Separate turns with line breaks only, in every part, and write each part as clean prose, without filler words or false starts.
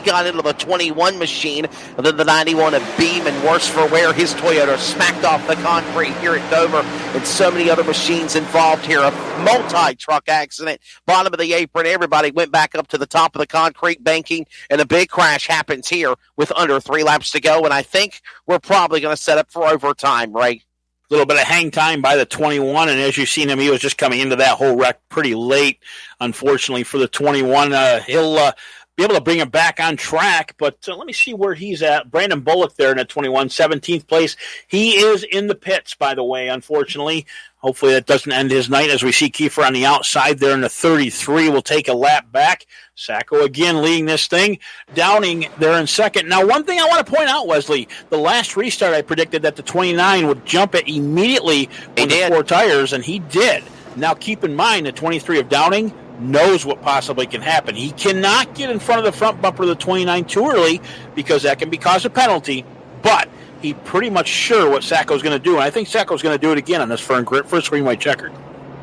he got into the 21 machine, and then the 91 of Beam, and worse for wear, his Toyota smacked off the concrete here at Dover, and so many other machines involved here. A multi-truck accident, bottom of the apron, everybody went back up to the top of the concrete banking, and a big crash happens here with under 3 laps to go, and I think we're probably going to set up for overtime, Ray.
A little bit of hang time by the 21, and as you've seen him, he was just coming into that whole wreck pretty late, unfortunately, for the 21. He'll be able to bring him back on track, but let me see where he's at. Brandon Bullock there in at 21, 17th place. He is in the pits, by the way, unfortunately. Hopefully that doesn't end his night as we see Kiefer on the outside there in the 33. Will take a lap back. Sacco again leading this thing. Downing there in second. Now, one thing I want to point out, Wesley, the last restart I predicted that the 29 would jump it immediately on the 4 tires, and he did. Now, keep in mind, the 23 of Downing knows what possibly can happen. He cannot get in front of the front bumper of the 29 too early because that can cause a penalty, but he's pretty much sure what Sacco's going to do, and I think Sacco's going to do it again on this first green white checkered.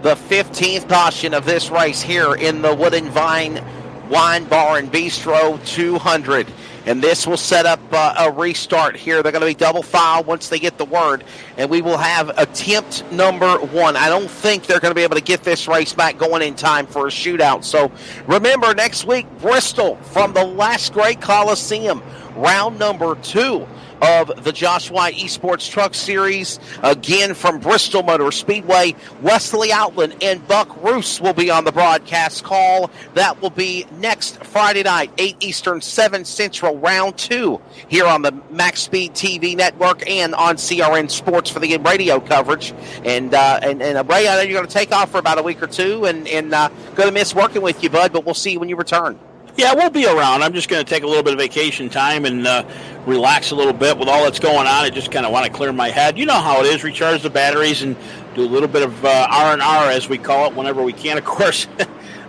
The 15th caution of this race here in the Wooden Vine Wine Bar and Bistro 200. And this will set up a restart here. They're going to be double file once they get the word. And we will have attempt number 1. I don't think they're going to be able to get this race back going in time for a shootout. So remember, next week, Bristol from the Last Great Coliseum, round number 2 of the Josh White eSports Truck Series. Again, from Bristol Motor Speedway, Wesley Outland and Buck Roos will be on the broadcast call. That will be next Friday night, 8 Eastern, 7 Central, round 2 here on the Max Speed TV network and on CRN Sports for the radio coverage. And Ray, I know you're going to take off for about a week or two and going to miss working with you, bud, but we'll see you when you return.
Yeah, we'll be around. I'm just going to take a little bit of vacation time and relax a little bit with all that's going on. I just kind of want to clear my head. You know how it is, recharge the batteries and do a little bit of R&R, as we call it, whenever we can. Of course,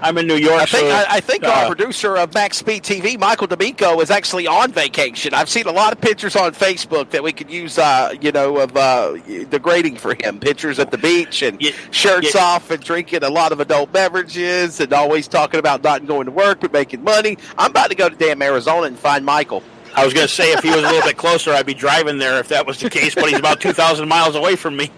I'm in New York.
I think our producer of Max Speed TV, Michael D'Amico, is actually on vacation. I've seen a lot of pictures on Facebook that we could use, degrading for him. Pictures at the beach and shirts off and drinking a lot of adult beverages and always talking about not going to work but making money. I'm about to go to damn Arizona and find Michael.
I was going to say if he was a little bit closer, I'd be driving there if that was the case, but he's about 2,000 miles away from me.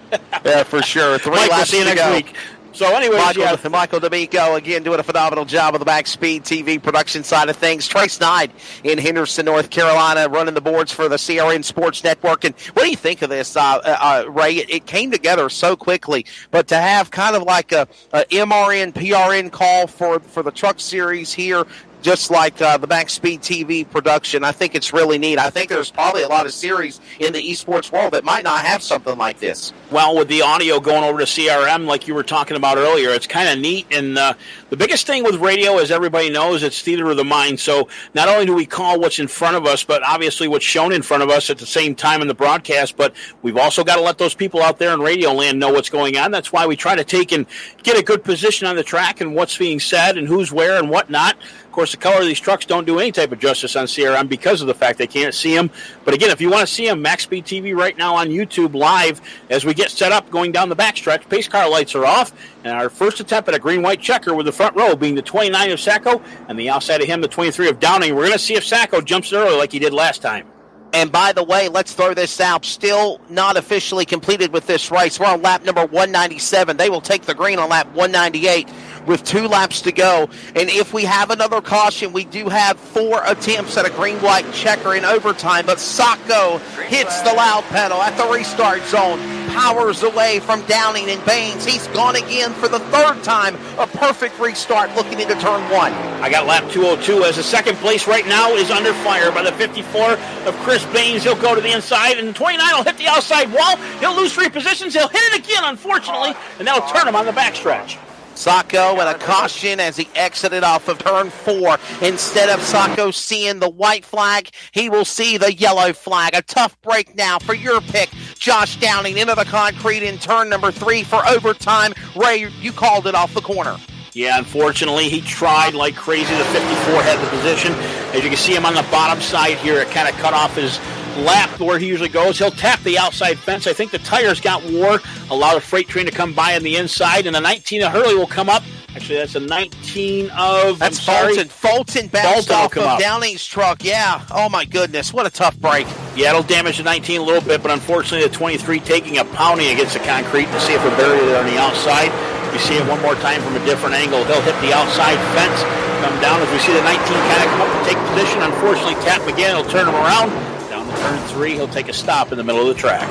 Yeah, for sure. 3
Mike, we'll
laps
see you
to
next
go.
week. So anyways,
Michael D'Amico, again, doing a phenomenal job of the Max Speed TV production side of things. Trey Snyde in Henderson, North Carolina, running the boards for the CRN Sports Network. And what do you think of this, Ray? It came together so quickly, but to have kind of like a MRN, PRN call for the truck series here, just like the Max Speed TV production, I think it's really neat. I think there's probably a lot of series in the esports world that might not have something like this.
Well, with the audio going over to CRM, like you were talking about earlier, it's kind of neat. And the biggest thing with radio, as everybody knows, it's theater of the mind. So not only do we call what's in front of us, but obviously what's shown in front of us at the same time in the broadcast. But we've also got to let those people out there in radio land know what's going on. That's why we try to take and get a good position on the track and what's being said and who's where and whatnot. Of course, the color of these trucks don't do any type of justice on CRM because of the fact they can't see them. But again, if you want to see them, Max Speed TV right now on YouTube live as we get set up going down the backstretch. Pace car lights are off, and our first attempt at a green-white checker with the front row being the 29 of Sacco, and the outside of him, the 23 of Downing. We're going to see if Sacco jumps early like he did last time.
And by the way, let's throw this out. Still not officially completed with this race. We're on lap number 197. They will take the green on lap 198 with 2 laps to go. And if we have another caution, we do have 4 attempts at a green-white checker in overtime. But Sacco hits the loud pedal at the restart zone, powers away from Downing and Baines. He's gone again for the 3rd time. A perfect restart looking into turn 1.
I got lap 202 as the second place right now is under fire by the 54 of Chris Baines. He'll go to the inside, and the 29 will hit the outside wall. He'll lose 3 positions. He'll hit it again, unfortunately, and that'll turn him on the backstretch.
Sacco and a caution as he exited off of turn 4. Instead of Sacco seeing the white flag, he will see the yellow flag. A tough break now for your pick, Josh Downing, into the concrete in turn number 3 for overtime. Ray, you called it off the corner.
Yeah, unfortunately, he tried like crazy. The 54 had the position. As you can see him on the bottom side here, it kind of cut off his lap where he usually goes. He'll tap the outside fence. I think the tires got wore, allow the freight train to come by on the inside, and the 19 of Hurley will come up. I Actually, that's a 19 of...
That's Fulton. Fulton bounced
Fulton
off of Downing's truck. Yeah. Oh, my goodness. What a tough break.
Yeah, it'll damage the 19 a little bit, but unfortunately the 23 taking a pounding against the concrete to see if we're buried it on the outside. We see it one more time from a different angle. He'll hit the outside fence, come down as we see the 19 kind of come up and take position. Unfortunately, tap him again. He'll turn him around. Down to turn 3, he'll take a stop in the middle of the track.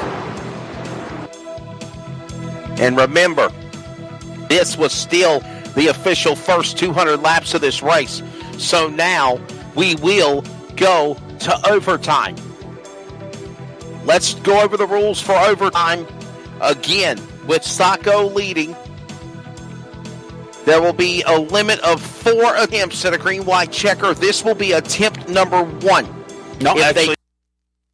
And remember, this was still the official first 200 laps of this race. So now we will go to overtime. Let's go over the rules for overtime. Again, with Sacco leading, there will be a limit of 4 attempts at a green-white checker. This will be attempt number 1.
No,
if
actually,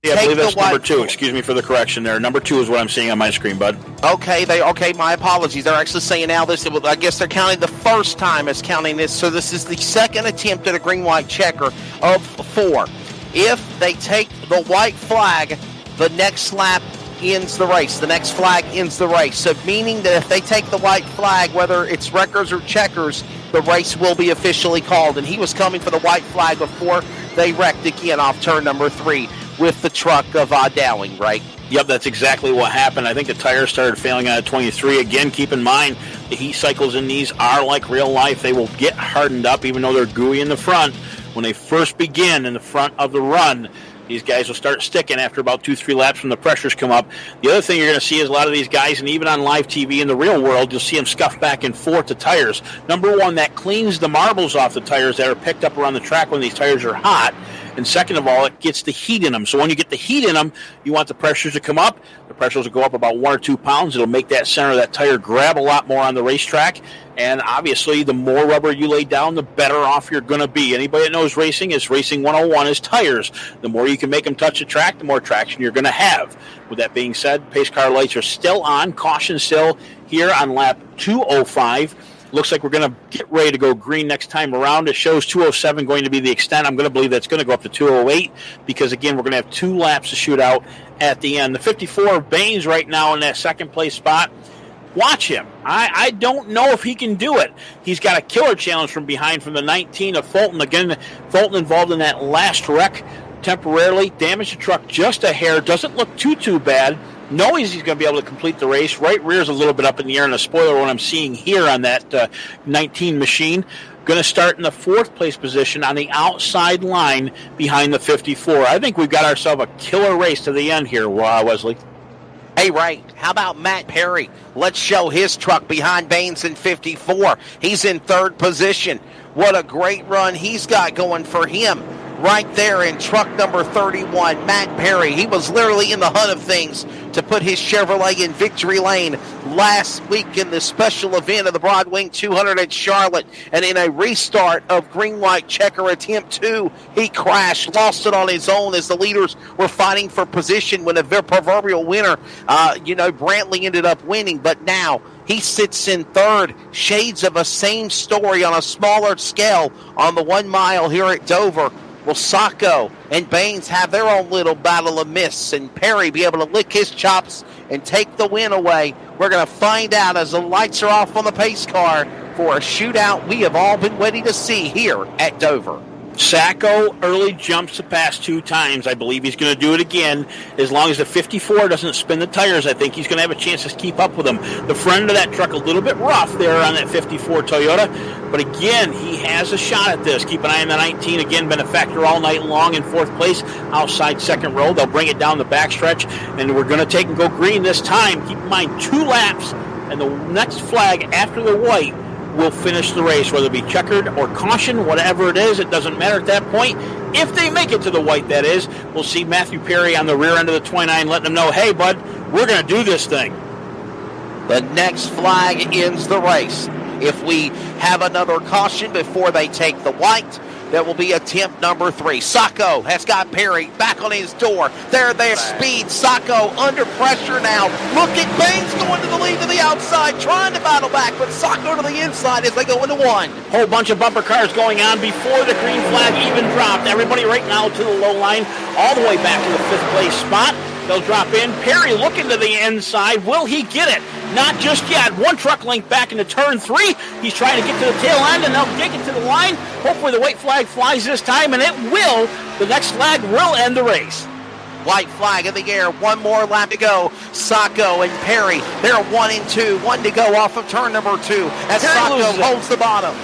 I believe that's number 2. Excuse me for the correction there. Number 2 is what I'm seeing on my screen, bud.
Okay, my apologies. They're actually saying now this, I guess they're counting the first time as counting this. So this is the second attempt at a green-white checker of 4. If they take the white flag, the next lap ends the race. The next flag ends the race. So meaning that if they take the white flag, whether it's wreckers or checkers, the race will be officially called. And he was coming for the white flag before they wrecked again off turn number 3 with the truck of Dowling, right?
Yep, that's exactly what happened. I think the tires started failing on 23. Again, keep in mind, the heat cycles in these are like real life. They will get hardened up, even though they're gooey in the front. When they first begin in the front of the run, these guys will start sticking after about 2-3 laps when the pressures come up. The other thing you're going to see is a lot of these guys, and even on live TV in the real world, you'll see them scuff back and forth to tires. Number 1, that cleans the marbles off the tires that are picked up around the track when these tires are hot. And second of all, it gets the heat in them. So when you get the heat in them, you want the pressures to come up. The pressures will go up about 1 or 2 pounds. It'll make that center of that tire grab a lot more on the racetrack. And obviously, the more rubber you lay down, the better off you're going to be. Anybody that knows racing is racing 101 is tires. The more you can make them touch the track, the more traction you're going to have. With that being said, pace car lights are still on. Caution still here on lap 205. Looks like we're going to get ready to go green next time around. It shows 207 going to be the extent. I'm going to believe that's going to go up to 208 because, again, we're going to have 2 laps to shoot out at the end. The 54 of Baines right now in that second place spot. Watch him. I don't know if he can do it. He's got a killer challenge from behind from the 19 of Fulton. Again, Fulton involved in that last wreck temporarily. Damaged the truck just a hair. Doesn't look too bad. Knows he's going to be able to complete the race. Right rear's a little bit up in the air, and a spoiler what I'm seeing here on that 19 machine. Going to start in the 4th place position on the outside line behind the 54. I think we've got ourselves a killer race to the end here, Wesley.
Hey, right. How about Matt Perry? Let's show his truck behind Baines in 54. He's in 3rd position. What a great run he's got going for him. Right there in truck number 31, Matt Perry. He was literally in the hunt of things to put his Chevrolet in victory lane last week in the special event of the Broadwing 200 at Charlotte. And in a restart of green-white checker attempt 2, he crashed, lost it on his own as the leaders were fighting for position when a proverbial winner, Brantley ended up winning. But now he sits in 3rd, shades of a same story on a smaller scale on the 1 mile here at Dover. Will Sacco and Baines have their own little battle of myths and Perry be able to lick his chops and take the win away? We're going to find out as the lights are off on the pace car for a shootout we have all been waiting to see here at Dover.
Sacco early jumps the past 2 times. I believe he's going to do it again. As long as the 54 doesn't spin the tires, I think he's going to have a chance to keep up with him. The front end of that truck a little bit rough there on that 54 Toyota. But again, he has a shot at this. Keep an eye on the 19. Again, been a factor all night long in 4th place. Outside 2nd row. They'll bring it down the backstretch. And we're going to take and go green this time. Keep in mind, 2 laps. And the next flag after the white will finish the race, whether it be checkered or caution, whatever it is, it doesn't matter at that point. If they make it to the white, that is, we'll see Matthew Perry on the rear end of the 29 letting them know, hey, bud, we're going to do this thing.
The next flag ends the race. If we have another caution before they take the white, that will be attempt number 3. Sacco has got Perry back on his door. Their speed. Sacco under pressure now. Look at Baines going to the lead to the outside, trying to battle back, but Sacco to the inside as they go into 1.
Whole bunch of bumper cars going on before the green flag even dropped. Everybody right now to the low line, all the way back to the 5th place spot. They'll drop in. Perry looking to the inside. Will he get it? Not just yet. One truck length back into turn 3. He's trying to get to the tail end, and they'll take it to the line. Hopefully the white flag flies this time, and it will. The next flag will end the race.
White flag in the air. One more lap to go. Sacco and Perry, they're 1 and 2. 1 to go off of turn number 2 as Sacco holds the bottom.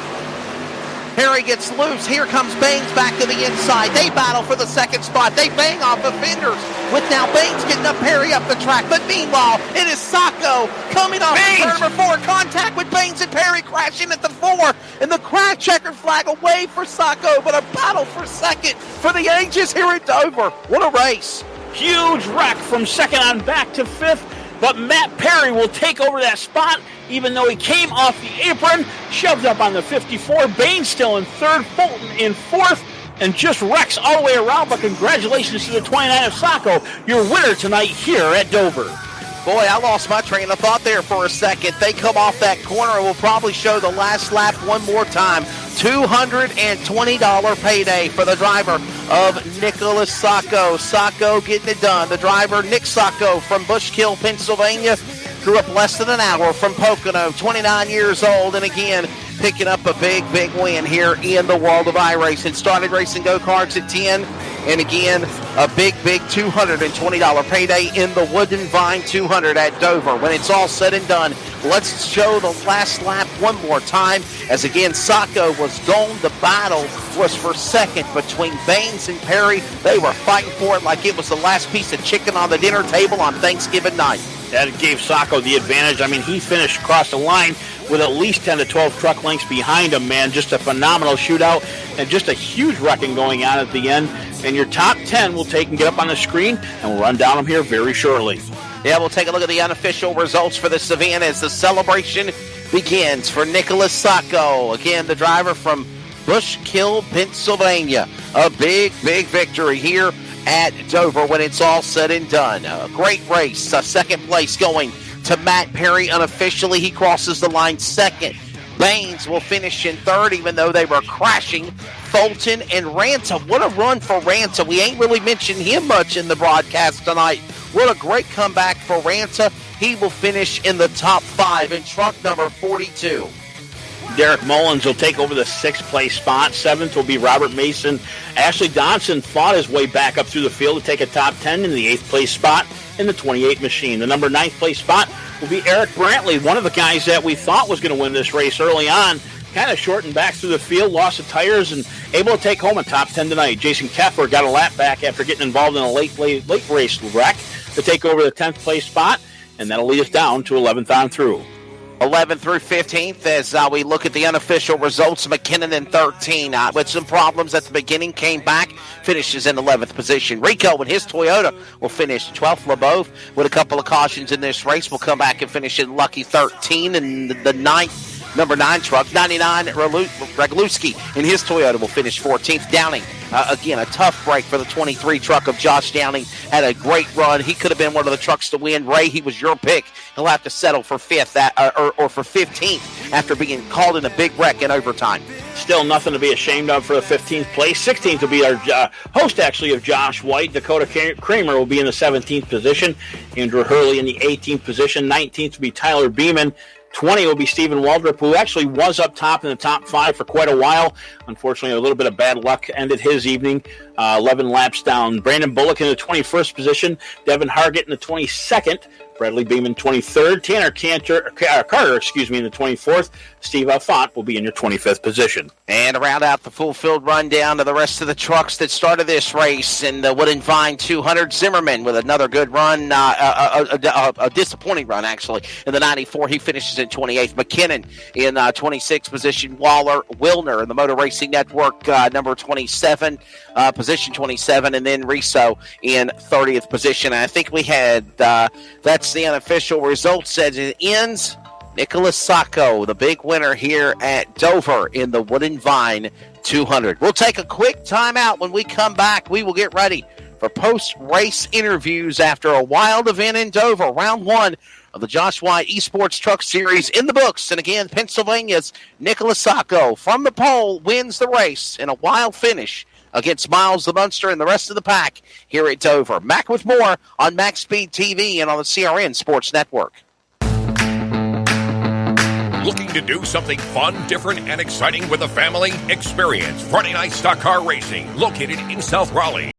Perry gets loose. Here comes Baines back to the inside. They battle for the second spot. They bang off the fenders with now Baines getting up Perry up the track. But meanwhile, it is Sacco coming off of turn number 4. Contact with Baines and Perry crashing at the 4. And the crash checkered flag away for Sacco. But a battle for second for the ages here at Dover. What a race.
Huge wreck from second on back to 5th. But Matt Perry will take over that spot, even though he came off the apron, shoved up on the 54. Baines still in 3rd, Fulton in 4th, and just wrecks all the way around. But congratulations to the 29 of Sacco, your winner tonight here at Dover.
Boy, I lost my train of thought there for a second. They come off that corner and will probably show the last lap one more time. $220 payday for the driver of Nicholas Sacco. Sacco getting it done. The driver, Nick Sacco from Bushkill, Pennsylvania, grew up less than an hour from Pocono, 29 years old, and again, picking up a big win here in the world of iRacing. Started racing go-karts at 10, and again, a big $220 payday in the Wooden Vine 200 at Dover. When it's all said and done, let's show the last lap one more time. As again, Sacco was gone. The battle was for second between Baines and Perry. They were fighting for it like it was the last piece of chicken on the dinner table on Thanksgiving night.
That gave Sacco the advantage. I mean, he finished across the line with at least 10 to 12 truck lengths behind him, man. Just a phenomenal shootout and just a huge wrecking going on at the end. And your top 10 will take and get up on the screen, and we'll run down them here very shortly.
Yeah, we'll take a look at the unofficial results for this event as the celebration begins for Nicholas Sacco. Again, the driver from Bushkill, Pennsylvania. A big victory here at Dover when it's all said and done. A great race. Second place going to Matt Perry. Unofficially, he crosses the line second. Baines will finish in 3rd, even though they were crashing. Fulton and Ranta. What a run for Ranta. We ain't really mentioned him much in the broadcast tonight. What a great comeback for Ranta. He will finish in the top 5 in truck number 42.
Derek Mullins will take over the 6th place spot. 7th will be Robert Mason. Ashley Donson fought his way back up through the field to take a top 10 in the 8th place spot in the 28 machine. The number 9th place spot will be Eric Brantley, one of the guys that we thought was going to win this race early on. Kind of shortened back through the field, lost the tires, and able to take home a top 10 tonight. Jason Keffer got a lap back after getting involved in a late race wreck to take over the 10th place spot, and that'll lead us down to 11th on through.
11th through 15th as we look at the unofficial results. McKinnon in 13 with some problems at the beginning, came back, finishes in 11th position. Rico and his Toyota will finish 12th. LeBeau with a couple of cautions in this race will come back and finish in lucky 13. And the 9th, number 9 truck, 99, Ragluski in his Toyota will finish 14th. Downing, again, a tough break for the 23 truck of Josh Downing. Had a great run. He could have been one of the trucks to win. Ray, he was your pick. He'll have to settle for 5th or for 15th after being called in a big wreck in overtime.
Still nothing to be ashamed of for the 15th place. 16th will be our host, actually, of Josh White. Dakota Kramer will be in the 17th position. Andrew Hurley in the 18th position. 19th will be Tyler Beeman. 20 will be Stephen Waldrop, who actually was up top in the top 5 for quite a while. Unfortunately, a little bit of bad luck ended his evening. 11 laps down. Brandon Bullock in the 21st position. Devin Hargett in the 22nd. Bradley Beeman 23rd. Tanner Carter, in the 24th. Steve Alfont will be in your 25th position.
And to round out the full field rundown of the rest of the trucks that started this race in the Wooden Vine 200, Zimmerman with another good run, a disappointing run actually. In the 94, he finishes in 28th. McKinnon in 26th position. Wilner in the Motor Racing Network, number 27, position 27, and then Riso in 30th position. And I think we had, that's the unofficial results as it ends. Nicholas Sacco, the big winner here at Dover in the Wooden Vine 200. We'll take a quick timeout. When we come back, we will get ready for post-race interviews after a wild event in Dover. Round 1 of the Josh White eSports Truck Series in the books. And again, Pennsylvania's Nicholas Sacco from the pole wins the race in a wild finish against Miles the Munster and the rest of the pack here at Dover. Mac with more on Max Speed TV and on the CRN Sports Network.
Looking to do something fun, different, and exciting with a family? Experience Friday Night Stock Car Racing, located in South Raleigh.